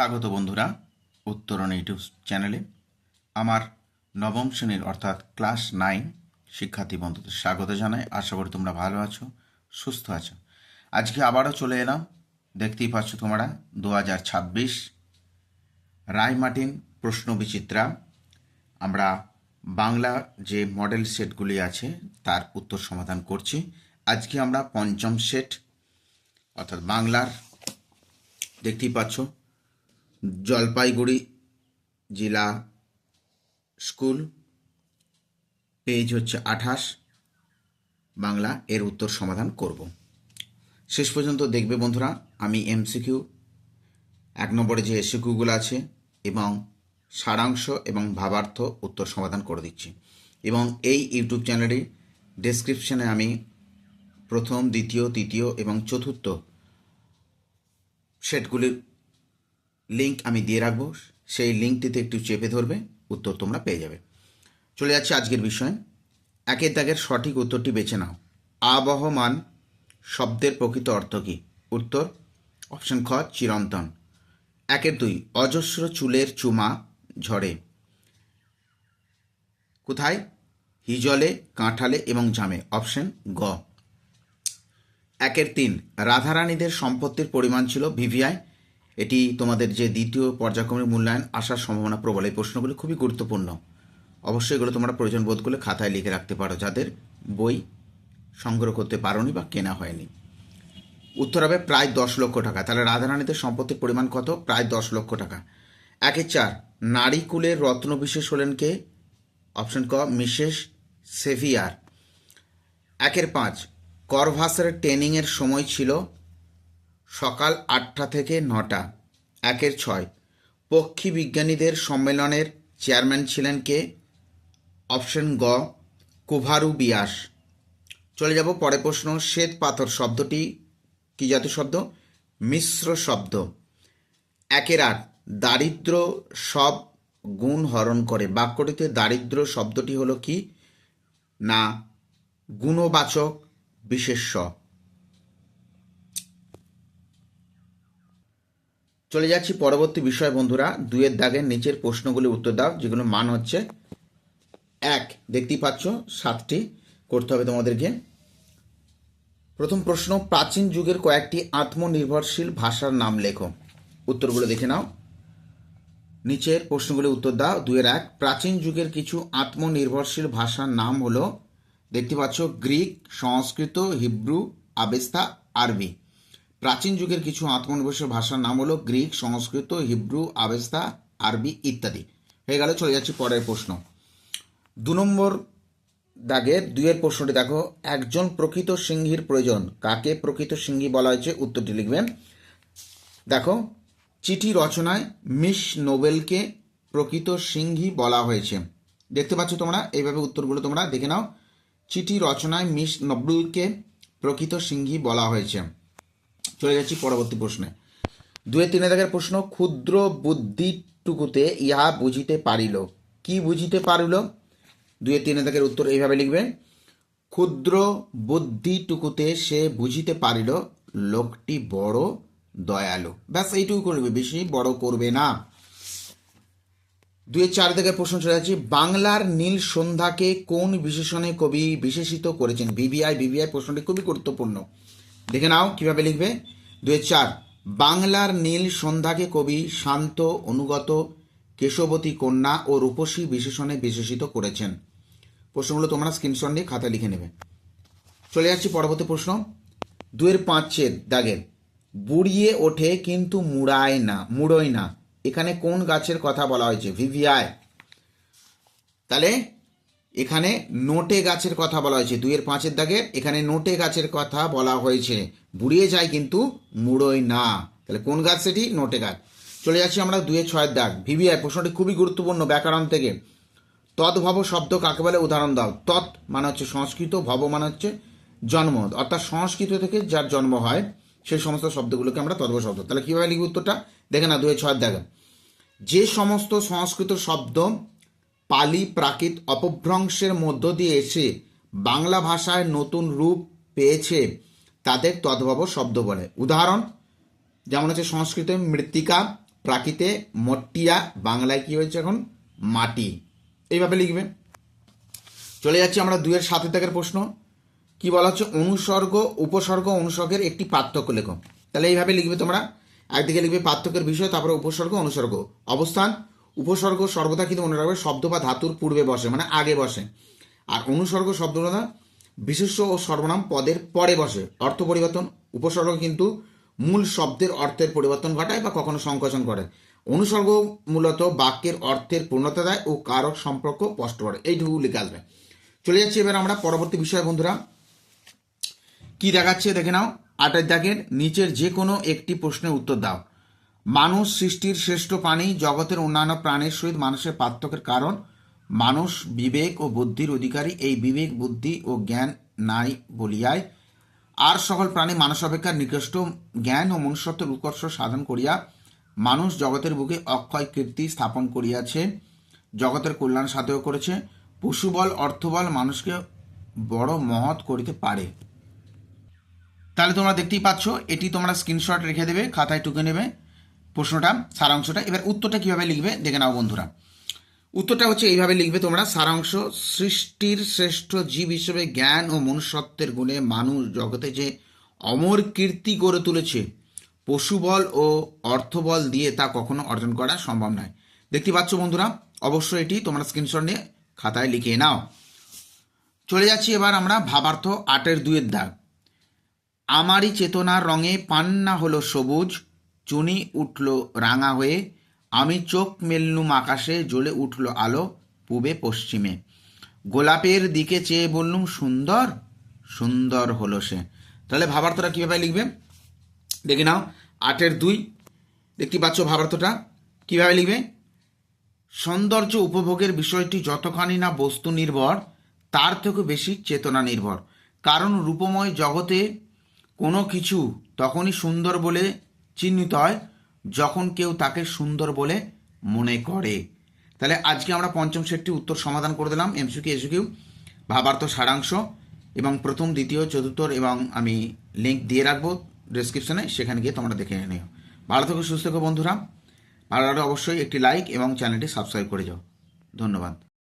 স্বাগত বন্ধুরা উত্তরণ ইউটিউব চ্যানেলে। আমার নবম শ্রেণীর অর্থাৎ ক্লাস 9 শিক্ষার্থী বন্ধুদের স্বাগত জানাই। আশা করি তোমরা ভালো আছো, সুস্থ আছো। আজকে আবারও চলে এলাম, দেখতেই পাচ্ছ তোমরা 2026 রায়মার্টিন প্রশ্ন বিচিত্রা। আমরা বাংলা যে মডেল সেটগুলি আছে তার উত্তর সমাধান করছি। আজকে আমরা পঞ্চম সেট অর্থাৎ বাংলার, দেখতেই পাচ্ছ জলপাইগুড়ি জেলা স্কুল, পেজ হচ্ছে 28, বাংলা এর উত্তর সমাধান করব। শেষ পর্যন্ত দেখবে বন্ধুরা। আমি এমসিকিউ 1 নম্বরে যে এসিকিউগুলো আছে এবং সারাংশ এবং ভাবার্থ উত্তর সমাধান করে দিচ্ছি। এবং এই ইউটিউব চ্যানেলের ডেসক্রিপশনে আমি প্রথম, দ্বিতীয়, তৃতীয় এবং চতুর্থ সেটগুলির লিঙ্ক আমি দিয়ে রাখবো। সেই লিঙ্কটিতে একটু চেপে ধরবে, উত্তর তোমরা পেয়ে যাবে। চলে যাচ্ছে আজকের বিষয়। 1 দাগের সঠিক উত্তরটি বেছে নাও। আবহমান শব্দের প্রকৃত অর্থ কী? উত্তর অপশন খ চিরন্তন। 1-2 অজস্র চুলের চুমা ঝরে কোথায়? হিজলে, কাঁঠালে এবং জামে। অপশন গ। 1-3 রাধারানীদের সম্পত্তির পরিমাণ ছিল ভিভিআই। এটি তোমাদের যে দ্বিতীয় পর্যায়ক্রমিক মূল্যায়ন আসার সম্ভাবনা প্রবল। এই প্রশ্নগুলি খুবই গুরুত্বপূর্ণ। অবশ্যই এগুলো তোমরা প্রয়োজন বোধ করলে খাতায় লিখে রাখতে পারো, যাদের বই সংগ্রহ করতে পারোনি বা কেনা হয়নি। উত্তর হবে প্রায় 10 লক্ষ টাকা। তাহলে রাধারানীদের সম্পত্তির পরিমাণ কত? প্রায় 10 লক্ষ টাকা। 1-4 নারীকুলের রত্ন বিশেষ হলেন কে? অপশন ক মিসেস সেভিয়ার। 1-5 করভাসের ট্রেনিংয়ের সময় ছিল সকাল 8টা থেকে 9টা। 1-6 পক্ষী বিজ্ঞানীদের সম্মেলনের চেয়ারম্যান ছিলেন কে? অপশন গ কুভারু বিয়াস। চলে যাব পরের প্রশ্ন। শ্বেত পাথর শব্দটি কি জাতীয় শব্দ? মিশ্র শব্দ। 1-8 দারিদ্র সব গুণ হরণ করে। বাক্যটিতে দারিদ্র শব্দটি হলো কি? না গুণবাচক বিশেষ্য। চলে যাচ্ছি পরবর্তী বিষয় বন্ধুরা। 2 দাগের নিচের প্রশ্নগুলি উত্তর দাও, যেগুলো মান হচ্ছে 1। দেখতেই পাচ্ছ 7টি করতে হবে তোমাদেরকে। প্রথম প্রশ্ন, প্রাচীন যুগের কয়েকটি আত্মনির্ভরশীল ভাষার নাম লেখো। উত্তরগুলো দেখে নাও। নিচের প্রশ্নগুলি উত্তর দাও। 2-1 প্রাচীন যুগের কিছু আত্মনির্ভরশীল ভাষার নাম হলো, দেখতে পাচ্ছ গ্রিক, সংস্কৃত, হিব্রু, আবেস্তা, আরবি। প্রাচীন যুগের কিছু আত্মনির্ভরশীল ভাষার নাম হলো গ্রিক, সংস্কৃত, হিব্রু, আবেস্তা, আরবি ইত্যাদি। হয়ে গেল। চলে যাচ্ছি পরের প্রশ্ন। 2 নম্বর দাগের 2 প্রশ্নটি দেখো। একজন প্রকৃত সিংহীর প্রয়োজন। কাকে প্রকৃত সিংহী বলা হয়েছে? উত্তরটি লিখবেন। দেখো, চিঠি রচনায় মিস নোবেলকে প্রকৃত সিংহী বলা হয়েছে। দেখতে পাচ্ছ তোমরা, এইভাবে উত্তরগুলো তোমরা দেখে নাও। চিঠি রচনায় মিস নোবেলকে প্রকৃত সিংহী বলা হয়েছে। চলে যাচ্ছি পরবর্তী প্রশ্নে। 2-3 দাগের প্রশ্ন, ক্ষুদ্র বুদ্ধিটুকুতে ইহা বুঝিতে পারিল। কি বুঝিতে পারিল? 2-3 দাগের উত্তর এইভাবে লিখবে। ক্ষুদ্র বুদ্ধিটুকুতে সে বুঝিতে পারিল লোকটি বড় দয়ালু। ব্যাস এইটুকু করবে, বেশি বড় করবে না। 2-4 দাগের প্রশ্ন চলে যাচ্ছি। বাংলার নীল সন্ধ্যাকে কোন বিশেষণে কবি বিশেষিত করেছেন? ভিভিআই প্রশ্নটি খুবই গুরুত্বপূর্ণ। দেখে নাও কিভাবে লিখবে। 2-4 বাংলার নীল সন্ধ্যাকে কবি শান্ত, অনুগত, কেশবতী কন্যা ও রূপসী বিশেষণে বিশেষিত করেছেন। প্রশ্নগুলো তোমরা স্ক্রিনশট নিয়ে খাতায় লিখে নেবে। চলে যাচ্ছি পরবর্তী প্রশ্ন। 2-5 দাগের বুড়িয়ে ওঠে কিন্তু মুড়োয় না। এখানে কোন গাছের কথা বলা হয়েছে? ভিভিআই। তাহলে এখানে নোটে গাছের কথা বলা হয়েছে। 2-5 দাগের এখানে নোটে গাছের কথা বলা হয়েছে। বুড়িয়ে যায় কিন্তু মুড়োয় না। তাহলে কোন গাছ সেটি? নোটে গাছ। চলে যাচ্ছি আমরা 2-6 দাগ। ভিভিআই প্রশ্নটি খুবই গুরুত্বপূর্ণ ব্যাকরণ থেকে। তদ্ভব শব্দ কাকে বলে? উদাহরণ দাও। তৎ মানে হচ্ছে সংস্কৃত, ভব মানে হচ্ছে জন্ম, অর্থাৎ সংস্কৃত থেকে যার জন্ম হয় সেই সমস্ত শব্দগুলোকে আমরা তদ্ভব শব্দ। তাহলে কীভাবে লিখব উত্তরটা? দেখে না 2-6 দাগ। যে সমস্ত সংস্কৃত শব্দ পালি প্রাকৃত অপভ্রংশের মধ্য দিয়ে এসে বাংলা ভাষায় নতুন রূপ পেয়েছে তাদের তদ্ভব শব্দ বলে। উদাহরণ যেমন হচ্ছে সংস্কৃতে মৃত্তিকা, প্রাকৃতে মট্টিয়া, বাংলায় কি হয়েছে এখন মাটি। এইভাবে লিখবে। চলে যাচ্ছি আমরা 2-এর 7 দাগের প্রশ্ন। কি বলা হচ্ছে, অনুসর্গ উপসর্গ অনুসর্গের একটি পার্থক্য লেখো। তাহলে এইভাবে লিখবে তোমরা, একদিকে লিখবে পার্থক্যের বিষয়, তারপরে উপসর্গ অনুসর্গ। অবস্থান, উপসর্গ সর্বদা কিন্তু মনে রাখবে শব্দ বা ধাতুর পূর্বে বসে, মানে আগে বসে। আর অনুসর্গ শব্দটা বিশেষ্য ও সর্বনাম পদের পরে বসে। অর্থ পরিবর্তন, উপসর্গ কিন্তু মূল শব্দের অর্থের পরিবর্তন ঘটায় বা কখনো সংকোচন করে। অনুসর্গ মূলত বাক্যের অর্থের পূর্ণতা দেয় ও কারক সম্পর্ক স্পষ্ট করে। এইটুকু লিখে আসবে। চলে যাচ্ছি এবার আমরা পরবর্তী বিষয় বন্ধুরা। কি দেখাচ্ছে দেখে নাও। 8 দাগের নিচের যে কোনো একটি প্রশ্নের উত্তর দাও। মানুষ সৃষ্টির শ্রেষ্ঠ প্রাণী, জগতের অন্যান্য প্রাণীর সহিত মানুষের পার্থক্যের কারণ, মানুষ বিবেক ও বুদ্ধির অধিকারী, এই বিবেক বুদ্ধি ও জ্ঞান নাই বলিয়ায় আর সকল প্রাণী মানুষ অপেক্ষা নিকৃষ্ট জ্ঞান ও মনুষ্যত্বের উৎকর্ষ সাধন করিয়া মানুষ জগতের বুকে অক্ষয় কীর্তি স্থাপন করিয়াছে, জগতের কল্যাণ সাধন করেছে। পশুবল অর্থবল মানুষকে বড় মহৎ করিতে পারে। তাহলে তোমরা দেখতেই পাচ্ছ, এটি তোমরা স্ক্রিনশট রেখে দেবে, খাতায় টুকে নেবে প্রশ্নটা, সারাংশটা। এবার উত্তরটা কিভাবে লিখবে দেখে নাও বন্ধুরা। উত্তরটা হচ্ছে এইভাবে লিখবে তোমরা। সারাংশ, সৃষ্টির শ্রেষ্ঠ জীব হিসেবে জ্ঞান ও মনুষ্যত্বের গুণে মানুষ জগতে যে অমর কীর্তি গড়ে তুলেছে, পশুবল ও অর্থবল দিয়ে তা কখনো অর্জন করা সম্ভব নয়। দেখতে পাচ্ছ বন্ধুরা, অবশ্যই এটি তোমরা স্ক্রিনশট নিয়ে খাতায় লিখে নাও। চলে যাচ্ছি এবার আমরা ভাবার্থ 8-এর 2-এর দাগ। আমারই চেতনার রঙে পান্না হলো সবুজ, চুনি উঠল রাঙা হয়ে, আমি চোখ মেললুম আকাশে, জ্বলে উঠল আলো পূবে পশ্চিমে, গোলাপের দিকে চেয়ে বললুম সুন্দর, সুন্দর হলো সে। তাহলে ভাবার্থটা কীভাবে লিখবে দেখে নাও। 8-এর 2 দেখতে পাচ্ছ ভাবার্থটা কীভাবে লিখবে। সৌন্দর্য উপভোগের বিষয়টি যতখানি না বস্তু নির্ভর, তার থেকে বেশি চেতনা নির্ভর। কারণ রূপময় জগতে কোনো কিছু তখনই সুন্দর বলে চিহ্নিত হয় যখন কেউ তাকে সুন্দর বলে মনে করে। তাহলে আজকে আমরা পঞ্চম সেটটি উত্তর সমাধান করে দিলাম, এমসিকিউ এসকিউ ভাবার্থ সারাংশ, এবং প্রথম দ্বিতীয় চতুর্থ এবং আমি লিঙ্ক দিয়ে রাখবো ডেসক্রিপশনে, সেখানে গিয়ে তোমরা দেখে নিও। ভালো থেকো, সুস্থ থেকো বন্ধুরা। ভালো লাগলে অবশ্যই একটি লাইক এবং চ্যানেলটি সাবস্ক্রাইব করে যাও। ধন্যবাদ।